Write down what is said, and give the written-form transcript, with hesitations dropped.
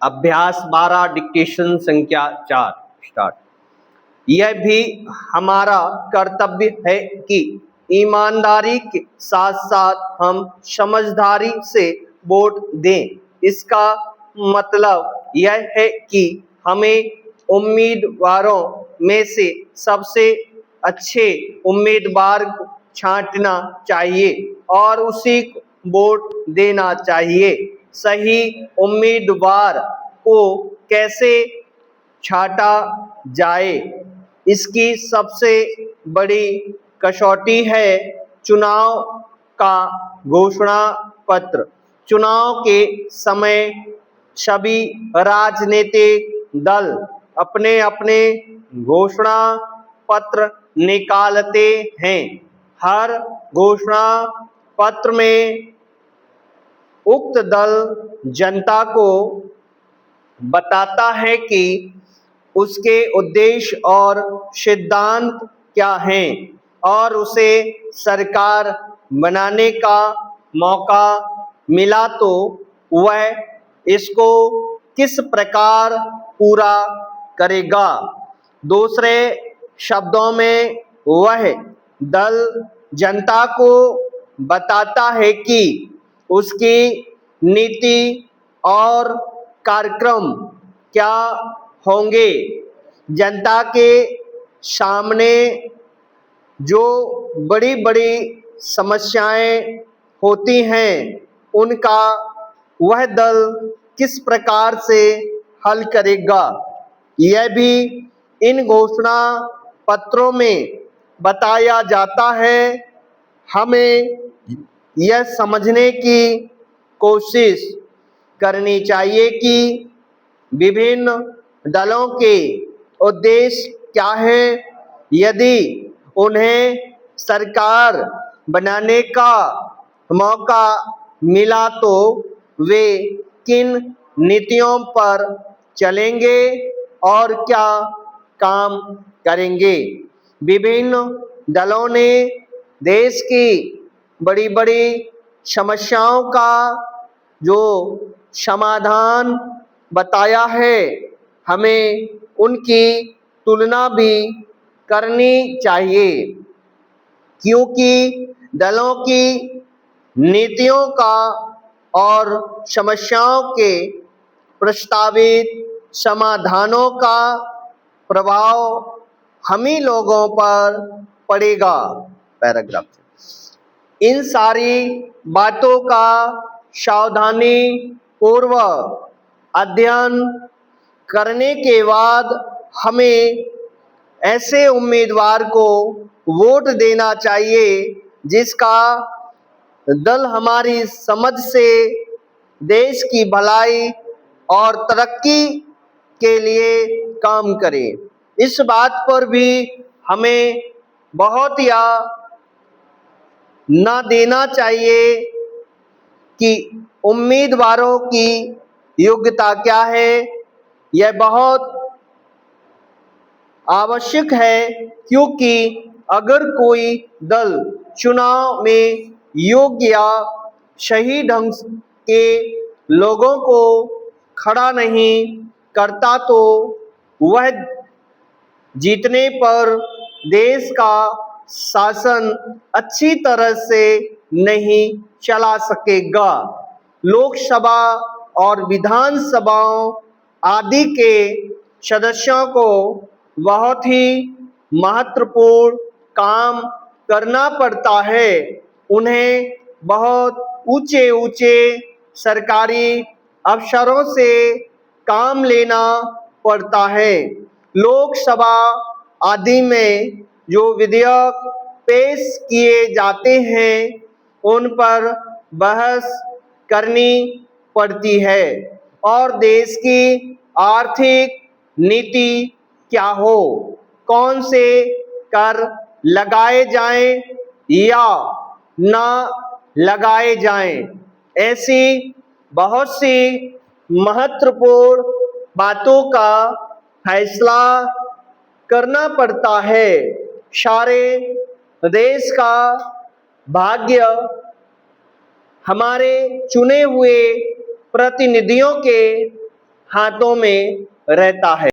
अभ्यास 12 डिक्टेशन संख्या 4 स्टार्ट। यह भी हमारा कर्तव्य है कि ईमानदारी के साथ साथ हम समझदारी से वोट दें। इसका मतलब यह है कि हमें उम्मीदवारों में से सबसे अच्छे उम्मीदवार को छांटना चाहिए और उसी को वोट देना चाहिए। सही उम्मीदवार को कैसे छांटा जाए, इसकी सबसे बड़ी कसौटी है चुनाव का घोषणा पत्र। चुनाव के समय सभी राजनीतिक दल अपने अपने घोषणा पत्र निकालते हैं। हर घोषणा पत्र में उक्त दल जनता को बताता है कि उसके उद्देश्य और सिद्धांत क्या हैं और उसे सरकार बनाने का मौका मिला तो वह इसको किस प्रकार पूरा करेगा। दूसरे शब्दों में वह दल जनता को बताता है कि उसकी नीति और कार्यक्रम क्या होंगे। जनता के सामने जो बड़ी बड़ी समस्याएं होती हैं उनका वह दल किस प्रकार से हल करेगा, यह भी इन घोषणा पत्रों में बताया जाता है। हमें यह समझने की कोशिश करनी चाहिए कि विभिन्न दलों के उद्देश्य क्या हैं। यदि उन्हें सरकार बनाने का मौका मिला तो वे किन नीतियों पर चलेंगे और क्या काम करेंगे। विभिन्न दलों ने देश की बड़ी बड़ी समस्याओं का जो समाधान बताया है, हमें उनकी तुलना भी करनी चाहिए, क्योंकि दलों की नीतियों का और समस्याओं के प्रस्तावित समाधानों का प्रभाव हम ही लोगों पर पड़ेगा। पैराग्राफ इन सारी बातों का सावधानी पूर्वक अध्ययन करने के बाद हमें ऐसे उम्मीदवार को वोट देना चाहिए जिसका दल हमारी समझ से देश की भलाई और तरक्की के लिए काम करे। इस बात पर भी हमें बहुत या न देना चाहिए कि उम्मीदवारों की योग्यता क्या है। यह बहुत आवश्यक है, क्योंकि अगर कोई दल चुनाव में योग्य या सही ढंग के लोगों को खड़ा नहीं करता तो वह जीतने पर देश का शासन अच्छी तरह से नहीं चला सकेगा। लोकसभा और विधानसभाओं आदि के सदस्यों को बहुत ही महत्वपूर्ण काम करना पड़ता है। उन्हें बहुत ऊंचे ऊंचे सरकारी अफसरों से काम लेना पड़ता है। लोकसभा आदि में जो विधेयक पेश किए जाते हैं उन पर बहस करनी पड़ती है और देश की आर्थिक नीति क्या हो, कौन से कर लगाए जाएं या ना लगाए जाएं, ऐसी बहुत सी महत्वपूर्ण बातों का फैसला करना पड़ता है। सारे देश का भाग्य हमारे चुने हुए प्रतिनिधियों के हाथों में रहता है।